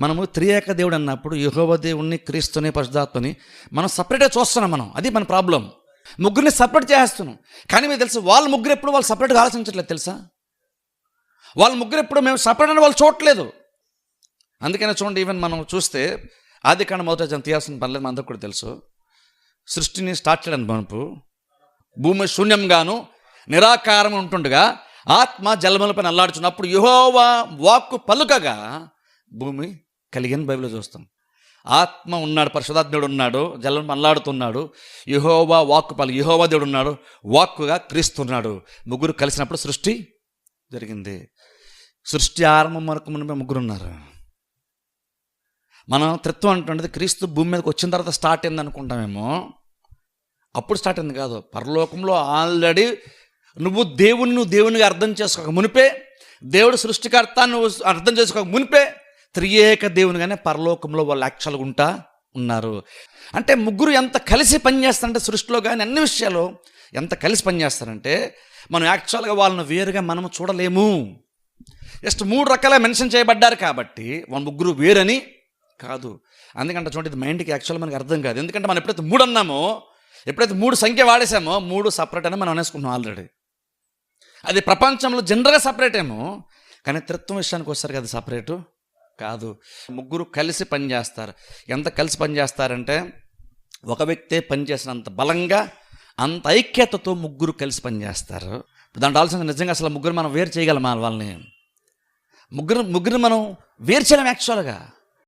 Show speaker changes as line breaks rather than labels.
మనము త్రియేక దేవుడు అన్నప్పుడు యెహోవా దేవుణ్ణి, క్రీస్తుని, పరిశుద్ధాత్మని మనం సపరేట్గా చూస్తున్నాం. అది మన ప్రాబ్లం. ముగ్గురిని సపరేట్ చేస్తున్నాం. కానీ మీకు తెలుసు, వాళ్ళ ముగ్గురు ఎప్పుడు వాళ్ళు సపరేట్గా ఆలోచించట్లేదు తెలుసా? వాళ్ళ ముగ్గురు ఎప్పుడు మేము సపరేట్ అని వాళ్ళు చూడట్లేదు. అందుకనే చూడండి, ఈవెన్ మనం చూస్తే ఆదికాండం 1వ అధ్యాయం తీయాల్సిన పర్లేదు, మనందరికీ కూడా తెలుసు. సృష్టిని స్టార్ట్ చేయడానికి మనపు భూమి శూన్యంగాను నిరాకారం ఉంటుండగా ఆత్మ జలములపైన అల్లాడుచున్నప్పుడు యెహోవా వాక్కు పలుకగా భూమి కలిగిన బైబిల్లో చూస్తాం. ఆత్మ ఉన్నాడు, పరిశుద్ధాత్ముడు ఉన్నాడు, జలం అల్లాడుతున్నాడు. యెహోవా వాక్కు యెహోవా దేవుడు ఉన్నాడు, వాక్కుగా క్రీస్తున్నాడు. ముగ్గురు కలిసినప్పుడు సృష్టి జరిగింది. సృష్టి ఆరంభం వరకు మునిపే ముగ్గురు ఉన్నారు. మనం త్రిత్వం అంటున్నది క్రీస్తు భూమి మీదకి వచ్చిన తర్వాత స్టార్ట్ అయింది అనుకుంటామేమో. అప్పుడు స్టార్ట్ అయింది కాదు. పరలోకంలో ఆల్రెడీ నువ్వు దేవునిగా అర్థం చేసుకోక మునిపే, దేవుడు సృష్టికర్త నువ్వు అర్థం చేసుకోక మునిపే త్రియేక దేవునిగానే పరలోకంలో వాళ్ళు యాక్చువల్గా ఉన్నారు. అంటే ముగ్గురు ఎంత కలిసి పనిచేస్తారంటే సృష్టిలో కానీ అన్ని విషయాలు ఎంత కలిసి పనిచేస్తారంటే మనం యాక్చువల్గా వాళ్ళని వేరుగా మనం చూడలేము. జస్ట్ 3 రకాల మెన్షన్ చేయబడ్డారు కాబట్టి వాళ్ళ ముగ్గురు వేరని కాదు. అందుకంటే చూడండి, ఇది మైండ్కి యాక్చువల్గా మనకి అర్థం కాదు. ఎందుకంటే మనం ఎప్పుడైతే 3 అన్నామో, ఎప్పుడైతే 3 సంఖ్య వాడేసామో 3 సపరేట్ అని మనం అనేసుకుంటున్నాం ఆల్రెడీ. అది ప్రపంచంలో జనరల్గా సపరేట్ ఏమో, కానీ త్రిత్వం విషయానికి వస్తారు కదా, సపరేటు కాదు. ముగ్గురు కలిసి పనిచేస్తారు. ఎంత కలిసి పనిచేస్తారంటే ఒక వ్యక్తే పనిచేసినంత బలంగా, అంత ఐక్యతతో ముగ్గురు కలిసి పనిచేస్తారు. దాంట్లో ఆలోచన నిజంగా అసలు ముగ్గురు మనం వేరు చేయగలమా? వాళ్ళని ముగ్గురు మనం వేరు చేయలేం యాక్చువల్గా.